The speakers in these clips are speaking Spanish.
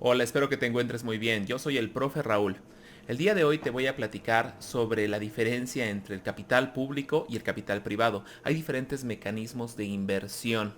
Hola, espero que te encuentres muy bien. Yo soy el profe Raúl. El día de hoy te voy a platicar sobre la diferencia entre el capital público y el capital privado. Hay diferentes mecanismos de inversión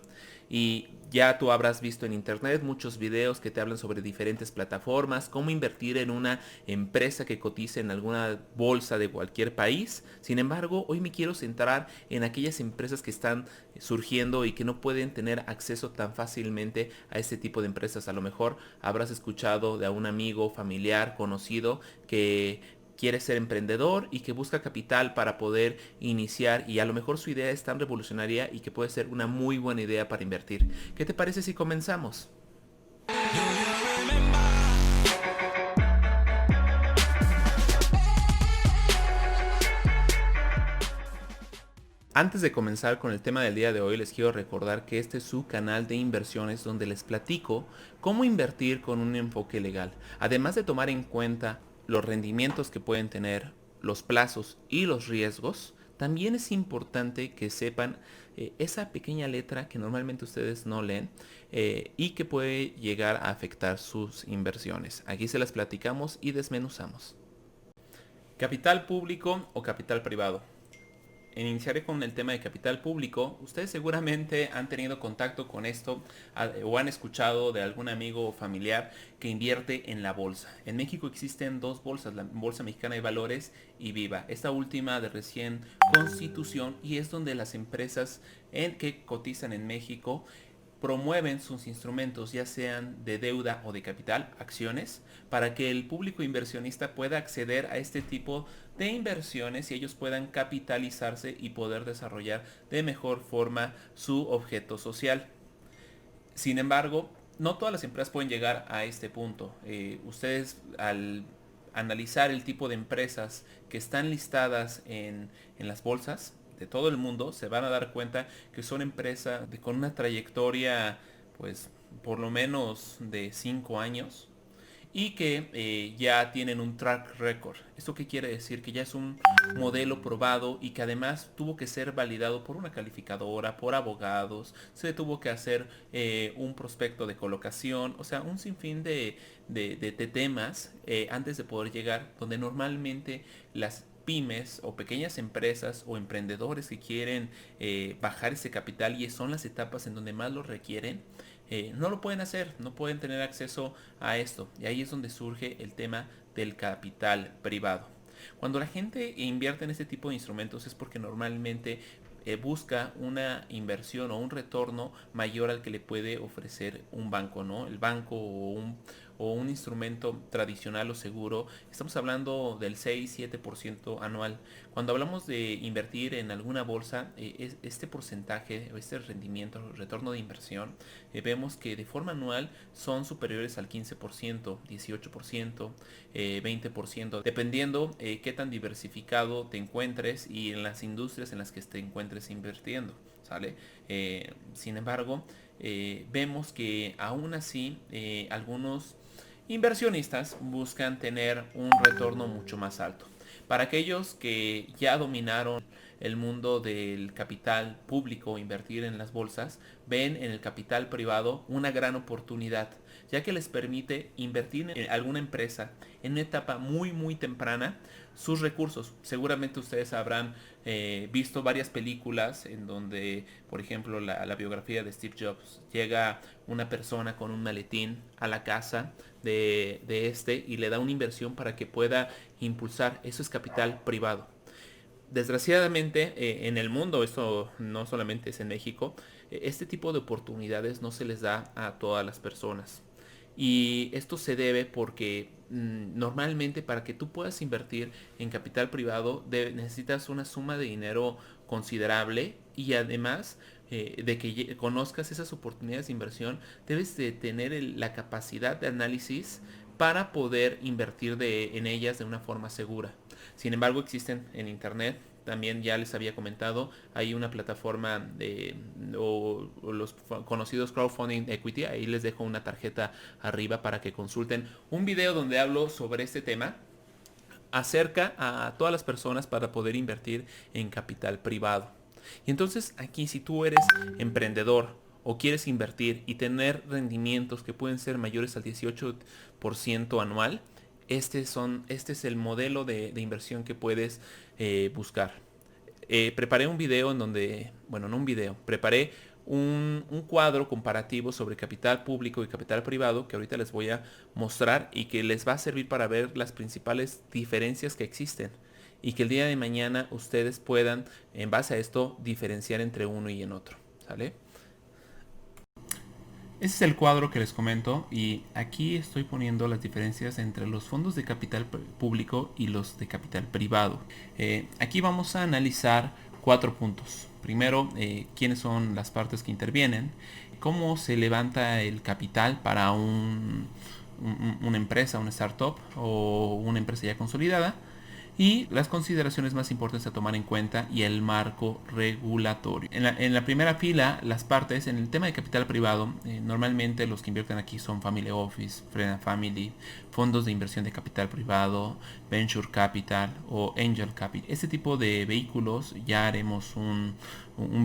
y ya tú habrás visto en internet muchos videos que te hablan sobre diferentes plataformas, cómo invertir en una empresa que cotice en alguna bolsa de cualquier país. Sin embargo, hoy me quiero centrar en aquellas empresas que están surgiendo y que no pueden tener acceso tan fácilmente a este tipo de empresas. A lo mejor habrás escuchado de un amigo, familiar, conocido que quiere ser emprendedor y que busca capital para poder iniciar, y a lo mejor su idea es tan revolucionaria y que puede ser una muy buena idea para invertir. ¿Qué te parece si comenzamos? Antes de comenzar con el tema del día de hoy, les quiero recordar que este es su canal de inversiones donde les platico cómo invertir con un enfoque legal. Además de tomar en cuenta los rendimientos que pueden tener, los plazos y los riesgos, también es importante que sepan esa pequeña letra que normalmente ustedes no leen y que puede llegar a afectar sus inversiones. Aquí se las platicamos y desmenuzamos. Capital público o capital privado. Iniciaré con el tema de capital público. Ustedes seguramente han tenido contacto con esto o han escuchado de algún amigo o familiar que invierte en la bolsa. En México existen dos bolsas, la Bolsa Mexicana de Valores y Viva. Esta última de recién constitución, y es donde las empresas que cotizan en México promueven sus instrumentos, ya sean de deuda o de capital, acciones, para que el público inversionista pueda acceder a este tipo de inversiones y ellos puedan capitalizarse y poder desarrollar de mejor forma su objeto social. Sin embargo, no todas las empresas pueden llegar a este punto. Ustedes al analizar el tipo de empresas que están listadas en las bolsas de todo el mundo, se van a dar cuenta que son empresas con una trayectoria, pues, por lo menos de 5 años, y que ya tienen un track record. ¿Esto qué quiere decir? Que ya es un modelo probado y que además tuvo que ser validado por una calificadora, por abogados, se tuvo que hacer un prospecto de colocación, o sea, un sinfín de temas antes de poder llegar donde normalmente las pymes o pequeñas empresas o emprendedores que quieren bajar ese capital, y son las etapas en donde más lo requieren, no lo pueden hacer, no pueden tener acceso a esto. Y ahí es donde surge el tema del capital privado. Cuando la gente invierte en este tipo de instrumentos es porque normalmente busca una inversión o un retorno mayor al que le puede ofrecer un banco, ¿no? El banco o un instrumento tradicional o seguro, estamos hablando del 6-7% anual. Cuando hablamos de invertir en alguna bolsa, este porcentaje o este rendimiento, retorno de inversión, vemos que de forma anual son superiores al 15%, 18%, 20%, dependiendo qué tan diversificado te encuentres y en las industrias en las que te encuentres invirtiendo, ¿sale? Sin embargo, vemos que aún así algunos inversionistas buscan tener un retorno mucho más alto. Para aquellos que ya dominaron el mundo del capital público, invertir en las bolsas, ven en el capital privado una gran oportunidad, ya que les permite invertir en alguna empresa en una etapa muy temprana sus recursos. Seguramente ustedes habrán visto varias películas en donde, por ejemplo, la biografía de Steve Jobs, llega una persona con un maletín a la casa de este y le da una inversión para que pueda impulsar. Eso es capital privado. Desgraciadamente en el mundo, esto no solamente es en México, este tipo de oportunidades no se les da a todas las personas. Y esto se debe porque normalmente para que tú puedas invertir en capital privado necesitas una suma de dinero considerable, y además de que conozcas esas oportunidades de inversión, debes de tener la capacidad de análisis para poder invertir en ellas de una forma segura. Sin embargo, existen en internet, también ya les había comentado, hay una plataforma o los conocidos crowdfunding equity. Ahí les dejo una tarjeta arriba para que consulten un video donde hablo sobre este tema, acerca a todas las personas para poder invertir en capital privado. Y entonces aquí, si tú eres emprendedor o quieres invertir y tener rendimientos que pueden ser mayores al 18% anual, este es el modelo de inversión que puedes buscar. Preparé un video en donde, bueno, no un video, preparé un cuadro comparativo sobre capital público y capital privado que ahorita les voy a mostrar y que les va a servir para ver las principales diferencias que existen y que el día de mañana ustedes puedan, en base a esto, diferenciar entre uno y en otro. ¿Sale? Ese es el cuadro que les comento y aquí estoy poniendo las diferencias entre los fondos de capital público y los de capital privado. Aquí vamos a analizar 4 puntos. Primero, quiénes son las partes que intervienen, cómo se levanta el capital para una empresa, una startup o una empresa ya consolidada, y las consideraciones más importantes a tomar en cuenta y el marco regulatorio. En la primera fila, las partes, en el tema de capital privado, normalmente los que invierten aquí son Family Office, Friend Family, fondos de inversión de capital privado, Venture Capital o Angel Capital. Este tipo de vehículos ya haremos un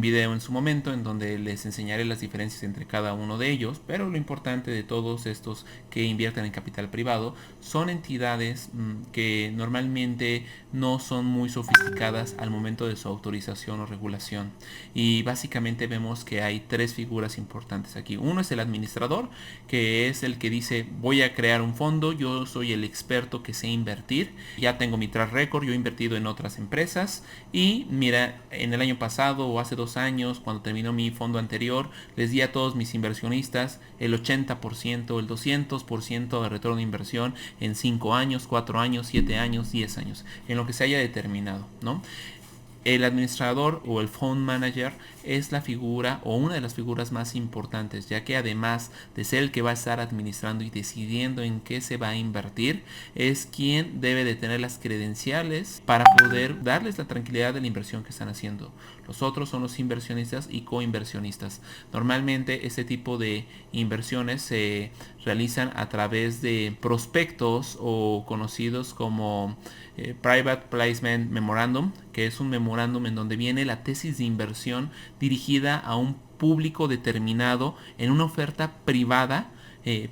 video en su momento en donde les enseñaré las diferencias entre cada uno de ellos, pero lo importante de todos estos que invierten en capital privado son entidades que normalmente no son muy sofisticadas al momento de su autorización o regulación, y básicamente vemos que hay 3 figuras importantes aquí. Uno es el administrador, que es el que dice: voy a crear un fondo, yo soy el experto que sé invertir, ya tengo mi track record, yo he invertido en otras empresas y mira, en el año pasado o hace 2 años, cuando terminó mi fondo anterior, les di a todos mis inversionistas el 80%, el 200% de retorno de inversión en 5 años, 4 años, 7 años, 10 años, en lo que se haya determinado, ¿no? El administrador o el fund manager es la figura o una de las figuras más importantes, ya que además de ser el que va a estar administrando y decidiendo en qué se va a invertir, es quien debe de tener las credenciales para poder darles la tranquilidad de la inversión que están haciendo. Los otros son los inversionistas y coinversionistas. Normalmente este tipo de inversiones se realizan a través de prospectos o conocidos como Private Placement Memorandum, que es un memorándum en donde viene la tesis de inversión dirigida a un público determinado en una oferta privada,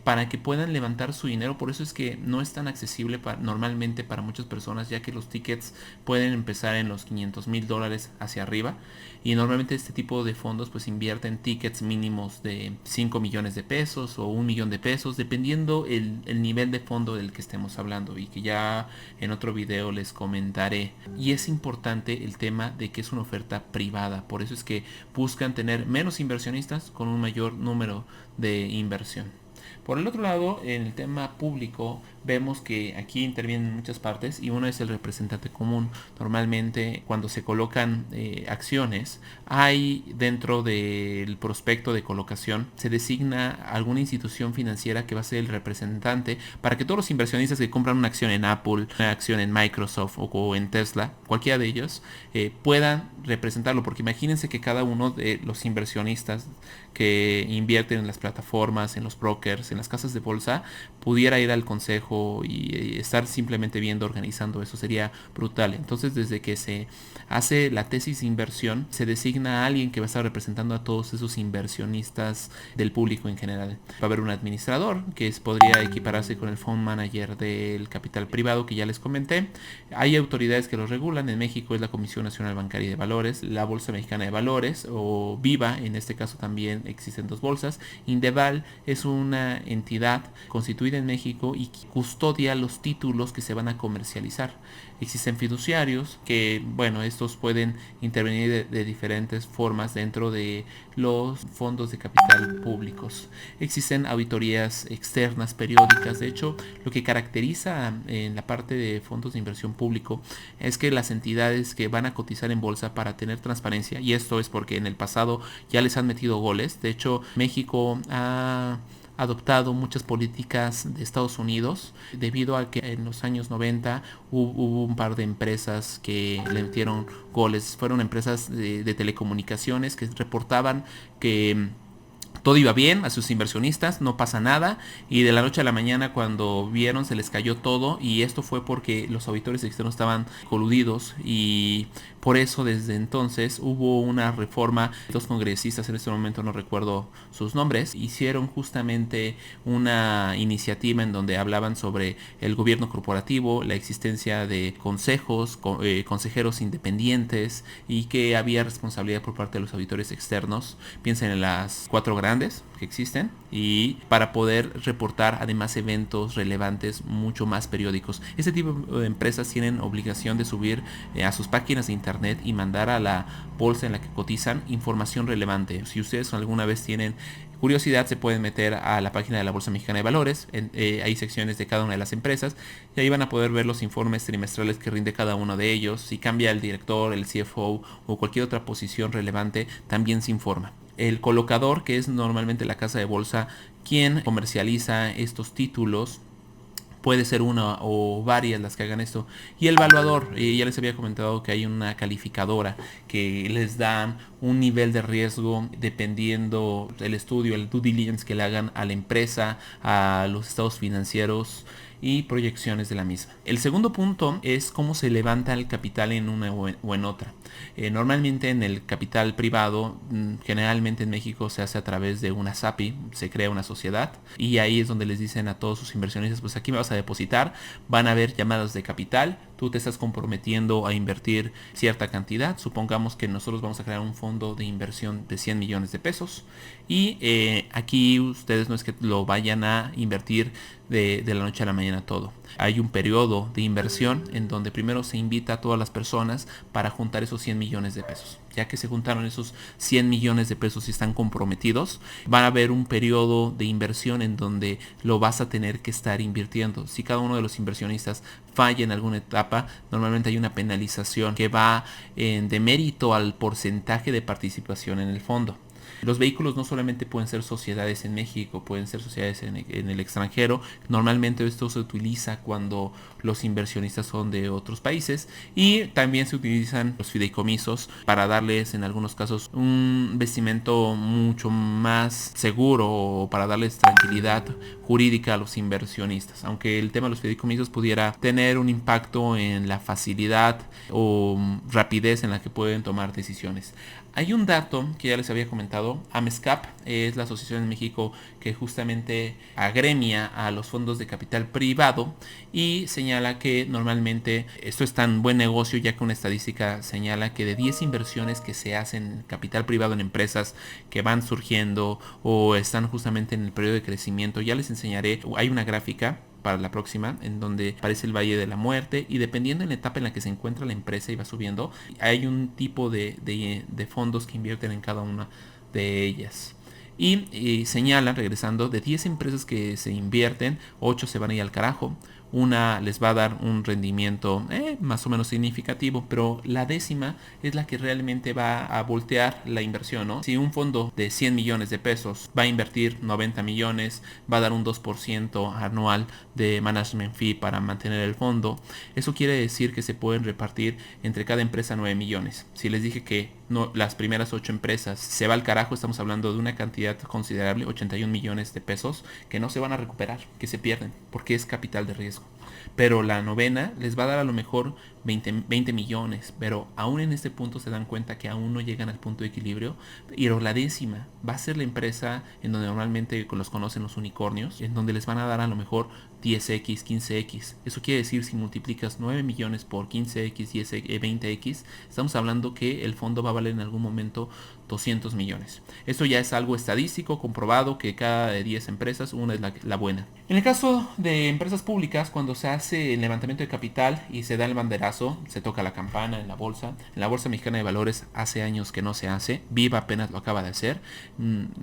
para que puedan levantar su dinero. Por eso es que no es tan accesible normalmente para muchas personas, ya que los tickets pueden empezar en los $500,000 hacia arriba, y normalmente este tipo de fondos pues invierten tickets mínimos de 5 millones de pesos o 1 millón de pesos, dependiendo el nivel de fondo del que estemos hablando, y que ya en otro video les comentaré. Y es importante el tema de que es una oferta privada, por eso es que buscan tener menos inversionistas con un mayor número de inversión. Por el otro lado, en el tema público, vemos que aquí intervienen muchas partes y uno es el representante común. Normalmente cuando se colocan acciones, hay dentro del prospecto de colocación, se designa alguna institución financiera que va a ser el representante para que todos los inversionistas que compran una acción en Apple, una acción en Microsoft o en Tesla, cualquiera de ellos, puedan representarlo. Porque imagínense que cada uno de los inversionistas que invierten en las plataformas, en los brokers, en las casas de bolsa, pudiera ir al consejo y estar simplemente viendo, organizando. Eso sería brutal. Entonces, desde que se hace la tesis de inversión, se designa a alguien que va a estar representando a todos esos inversionistas del público en general. Va a haber un administrador que podría equipararse con el fund manager del capital privado que ya les comenté. Hay autoridades que lo regulan. En México es la Comisión Nacional Bancaria y de Valores, la Bolsa Mexicana de Valores o Viva. En este caso también existen 2 bolsas. Indeval es una entidad constituida en México y custodia los títulos que se van a comercializar. Existen fiduciarios que, bueno, estos pueden intervenir de diferentes formas dentro de los fondos de capital públicos. Existen auditorías externas periódicas. De hecho, lo que caracteriza en la parte de fondos de inversión público es que las entidades que van a cotizar en bolsa, para tener transparencia, y esto es porque en el pasado ya les han metido goles. De hecho, México ha adoptado muchas políticas de Estados Unidos debido a que en los años 90 hubo un par de empresas que le metieron goles. Fueron empresas de telecomunicaciones que reportaban que todo iba bien a sus inversionistas, no pasa nada, y de la noche a la mañana, cuando vieron, se les cayó todo. Y esto fue porque los auditores externos estaban coludidos y Por eso desde entonces hubo una reforma. Dos congresistas, en este momento no recuerdo sus nombres, hicieron justamente una iniciativa en donde hablaban sobre el gobierno corporativo, la existencia de consejos, consejeros independientes, y que había responsabilidad por parte de los auditores externos. Piensen en las 4 grandes que existen, y para poder reportar además eventos relevantes mucho más periódicos. Este tipo de empresas tienen obligación de subir a sus páginas de internet y mandar a la bolsa en la que cotizan información relevante. Si ustedes alguna vez tienen curiosidad, se pueden meter a la página de la Bolsa Mexicana de Valores. Hay secciones de cada una de las empresas y ahí van a poder ver los informes trimestrales que rinde cada uno de ellos. Si cambia el director, el CFO o cualquier otra posición relevante, también se informa. El colocador, que es normalmente la casa de bolsa quien comercializa estos títulos, puede ser una o varias las que hagan esto. Y el valuador, ya les había comentado que hay una calificadora que les dan un nivel de riesgo dependiendo del estudio, el due diligence que le hagan a la empresa, a los estados financieros y proyecciones de la misma. El segundo punto es cómo se levanta el capital en una o en otra. Normalmente en el capital privado, generalmente en México se hace a través de una SAPI, se crea una sociedad y ahí es donde les dicen a todos sus inversionistas, pues aquí me vas a depositar, van a haber llamadas de capital, tú te estás comprometiendo a invertir cierta cantidad, supongamos que nosotros vamos a crear un fondo de inversión de 100 millones de pesos y aquí ustedes no es que lo vayan a invertir de la noche a la mañana todo. Hay un periodo de inversión en donde primero se invita a todas las personas para juntar esos 100 millones de pesos. Ya que se juntaron esos 100 millones de pesos y están comprometidos, van a haber un periodo de inversión en donde lo vas a tener que estar invirtiendo. Si cada uno de los inversionistas falla en alguna etapa, normalmente hay una penalización que va en demérito al porcentaje de participación en el fondo. Los vehículos no solamente pueden ser sociedades en México, pueden ser sociedades en el extranjero. Normalmente esto se utiliza cuando los inversionistas son de otros países y también se utilizan los fideicomisos para darles en algunos casos un vestimento mucho más seguro o para darles tranquilidad jurídica a los inversionistas. Aunque el tema de los fideicomisos pudiera tener un impacto en la facilidad o rapidez en la que pueden tomar decisiones. Hay un dato que ya les había comentado. AMESCAP es la asociación en México que justamente agremia a los fondos de capital privado y señala que normalmente esto es tan buen negocio, ya que una estadística señala que de 10 inversiones que se hacen en capital privado en empresas que van surgiendo o están justamente en el periodo de crecimiento, ya les enseñaré, hay una gráfica para la próxima en donde aparece el Valle de la Muerte y dependiendo en la etapa en la que se encuentra la empresa y va subiendo, hay un tipo de fondos que invierten en cada una de ellas. Y señalan, regresando, de 10 empresas que se invierten, 8 se van a ir al carajo. Una les va a dar un rendimiento más o menos significativo, pero la décima es la que realmente va a voltear la inversión, ¿no? Si un fondo de 100 millones de pesos va a invertir 90 millones, va a dar un 2% anual de management fee para mantener el fondo, eso quiere decir que se pueden repartir entre cada empresa 9 millones. Si les dije que no, las primeras 8 empresas se va al carajo, estamos hablando de una cantidad considerable, 81 millones de pesos, que no se van a recuperar, que se pierden, porque es capital de riesgo. Pero la novena les va a dar a lo mejor 20 millones, pero aún en este punto se dan cuenta que aún no llegan al punto de equilibrio. Y la décima va a ser la empresa en donde normalmente los conocen los unicornios, en donde les van a dar a lo mejor 10x, 15x. Eso quiere decir, si multiplicas 9 millones por 15x, 10x, 20x, estamos hablando que el fondo va a valer en algún momento 200 millones. Esto ya es algo estadístico, comprobado, que cada de 10 empresas, una es la buena. En el caso de empresas públicas, cuando se hace el levantamiento de capital y se da el banderazo, se toca la campana en la bolsa. En la Bolsa Mexicana de Valores hace años que no se hace. Viva apenas lo acaba de hacer.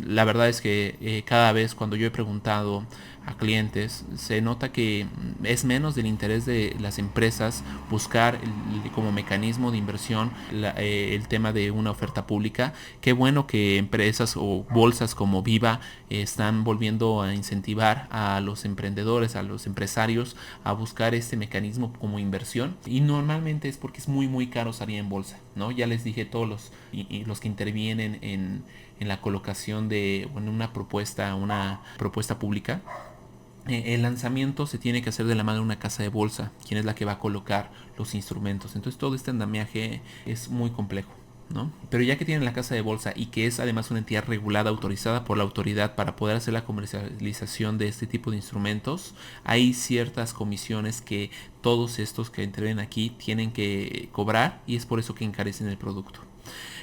La verdad es que cada vez cuando yo he preguntado a clientes, se nota que es menos del interés de las empresas buscar como mecanismo de inversión el tema de una oferta pública. Qué bueno que empresas o bolsas como Viva están volviendo a incentivar a los emprendedores, a los empresarios a buscar este mecanismo como inversión, y normalmente es porque es muy caro salir en bolsa, ¿no? Ya les dije todos los que intervienen en la colocación de una propuesta pública. el lanzamiento se tiene que hacer de la mano de una casa de bolsa, quien es la que va a colocar los instrumentos. Entonces todo este andamiaje es muy complejo, ¿no? Pero ya que tienen la casa de bolsa y que es además una entidad regulada, autorizada por la autoridad para poder hacer la comercialización de este tipo de instrumentos, hay ciertas comisiones que todos estos que intervienen aquí tienen que cobrar, y es por eso que encarecen el producto.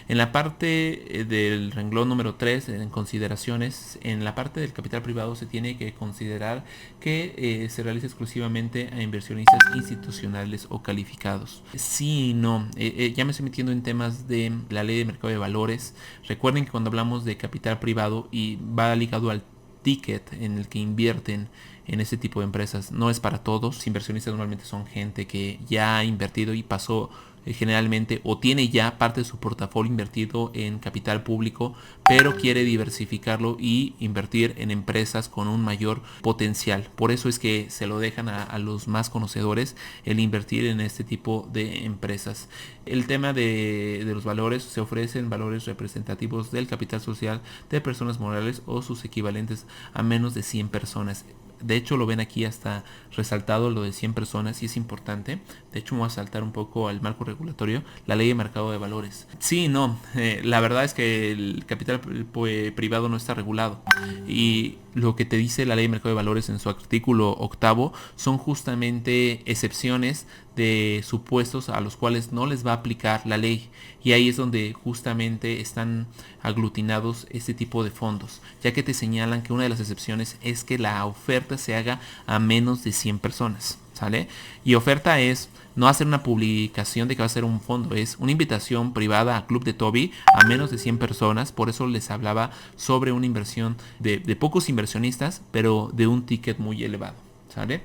En la parte del renglón número 3, en consideraciones, en la parte del capital privado se tiene que considerar que se realiza exclusivamente a inversionistas institucionales o calificados. Sí y no, ya me estoy metiendo en temas de la ley de mercado de valores. Recuerden que cuando hablamos de capital privado y va ligado al ticket en el que invierten en este tipo de empresas, no es para todos. Inversionistas normalmente son gente que ya ha invertido y pasó generalmente o tiene ya parte de su portafolio invertido en capital público, pero quiere diversificarlo y invertir en empresas con un mayor potencial. Por eso es que se lo dejan a los más conocedores el invertir en este tipo de empresas. El tema de los valores: se ofrecen valores representativos del capital social de personas morales o sus equivalentes a menos de 100 personas. De hecho, lo ven aquí hasta resaltado lo de 100 personas, y es importante. De hecho, me voy a saltar un poco al marco regulatorio, la ley de mercado de valores. Sí, no, la verdad es que el capital privado no está regulado, y lo que te dice la ley de mercado de valores en su artículo octavo son justamente excepciones de supuestos a los cuales no les va a aplicar la ley, y ahí es donde justamente están aglutinados este tipo de fondos, ya que te señalan que una de las excepciones es que la oferta se haga a menos de 100 personas, ¿sale? Y oferta es no hacer una publicación de que va a ser un fondo, es una invitación privada a Club de Toby a menos de 100 personas. Por eso les hablaba sobre una inversión de pocos inversionistas, pero de un ticket muy elevado, ¿sale?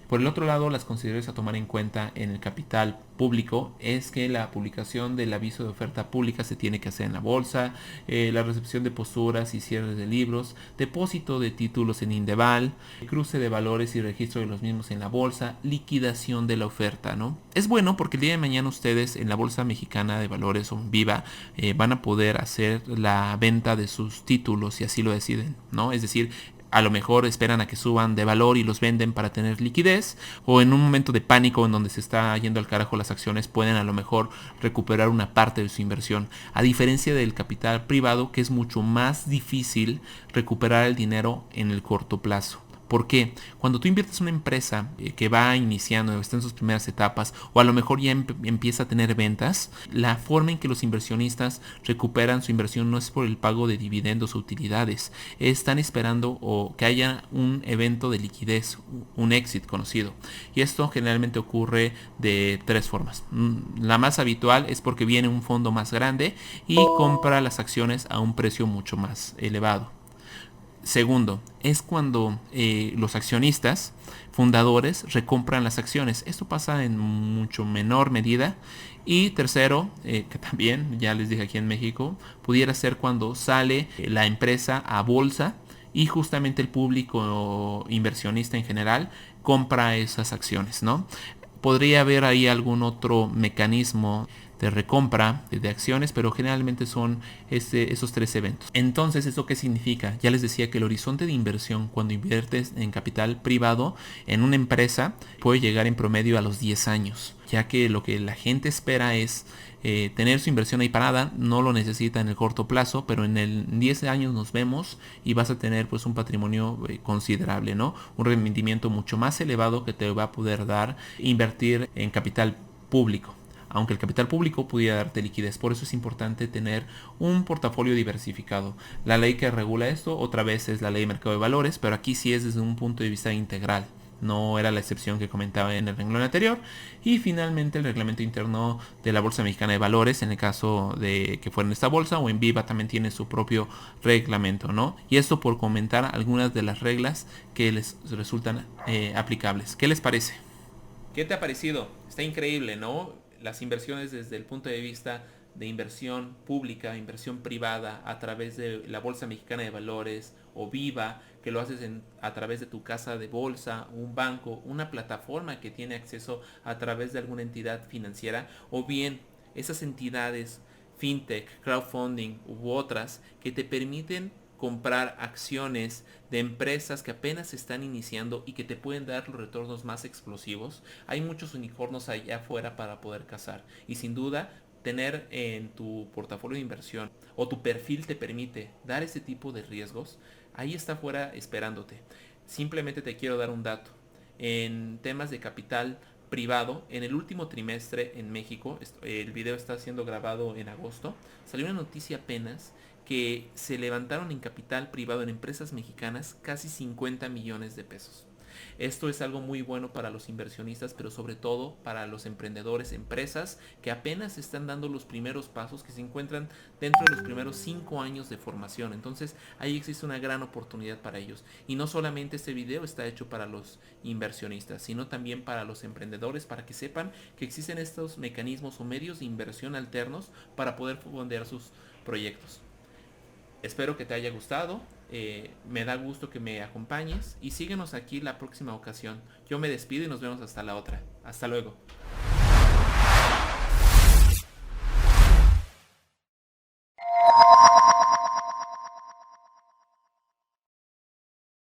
Por el otro lado, las consideraciones a tomar en cuenta en el capital público es que la publicación del aviso de oferta pública se tiene que hacer en la bolsa, la recepción de posturas y cierres de libros, depósito de títulos en Indeval, cruce de valores y registro de los mismos en la bolsa, liquidación de la oferta, ¿no? Es bueno porque el día de mañana ustedes en la Bolsa Mexicana de Valores o en Viva van a poder hacer la venta de sus títulos si así lo deciden, ¿no? Es decir, a lo mejor esperan a que suban de valor y los venden para tener liquidez, o en un momento de pánico en donde se está yendo al carajo las acciones pueden a lo mejor recuperar una parte de su inversión, a diferencia del capital privado, que es mucho más difícil recuperar el dinero en el corto plazo. Porque cuando tú inviertes en una empresa que va iniciando, está en sus primeras etapas, o a lo mejor ya empieza a tener ventas, la forma en que los inversionistas recuperan su inversión no es por el pago de dividendos o utilidades. Están esperando o que haya un evento de liquidez, un exit conocido. Y esto generalmente ocurre de tres formas. La más habitual es porque viene un fondo más grande y compra las acciones a un precio mucho más elevado. Segundo, es cuando los accionistas fundadores recompran las acciones. Esto pasa en mucho menor medida. Y tercero, que también ya les dije aquí en México, pudiera ser cuando sale la empresa a bolsa y justamente el público inversionista en general compra esas acciones, ¿no? Podría haber ahí algún otro mecanismo de recompra de acciones, pero generalmente son esos tres eventos. Entonces, ¿eso qué significa? Ya les decía que el horizonte de inversión cuando inviertes en capital privado en una empresa puede llegar en promedio a los 10 años, ya que lo que la gente espera es tener su inversión ahí parada, no lo necesita en el corto plazo, pero en el 10 años nos vemos y vas a tener pues un patrimonio considerable, ¿no? Un rendimiento mucho más elevado que te va a poder dar invertir en capital público, aunque el capital público pudiera darte liquidez. Por eso es importante tener un portafolio diversificado. La ley que regula esto otra vez es la ley de mercado de valores, pero aquí sí es desde un punto de vista integral. No era la excepción que comentaba en el renglón anterior. Y finalmente el reglamento interno de la Bolsa Mexicana de Valores, en el caso de que fuera en esta bolsa o en Viva, también tiene su propio reglamento, ¿no? Y esto por comentar algunas de las reglas que les resultan aplicables. ¿Qué les parece? ¿Qué te ha parecido? Está increíble, ¿no? Las inversiones desde el punto de vista de inversión pública, inversión privada, a través de la Bolsa Mexicana de Valores o Viva, que lo haces a través de tu casa de bolsa, un banco, una plataforma que tiene acceso a través de alguna entidad financiera, o bien esas entidades fintech, crowdfunding u otras que te permiten comprar acciones de empresas que apenas están iniciando y que te pueden dar los retornos más explosivos. Hay muchos unicornios allá afuera para poder cazar y sin duda tener en tu portafolio de inversión o tu perfil te permite dar ese tipo de riesgos, ahí está afuera esperándote. Simplemente te quiero dar un dato. En temas de capital privado, en el último trimestre en México, el video está siendo grabado en agosto, salió una noticia apenas que se levantaron en capital privado en empresas mexicanas casi 50 millones de pesos. Esto es algo muy bueno para los inversionistas, pero sobre todo para los emprendedores, empresas que apenas están dando los primeros pasos, que se encuentran dentro de los primeros 5 años de formación. Entonces ahí existe una gran oportunidad para ellos. Y no solamente este video está hecho para los inversionistas, sino también para los emprendedores, para que sepan que existen estos mecanismos o medios de inversión alternos para poder fondear sus proyectos. Espero que te haya gustado. Me da gusto que me acompañes y síguenos aquí la próxima ocasión. Yo me despido y nos vemos hasta la otra. Hasta luego.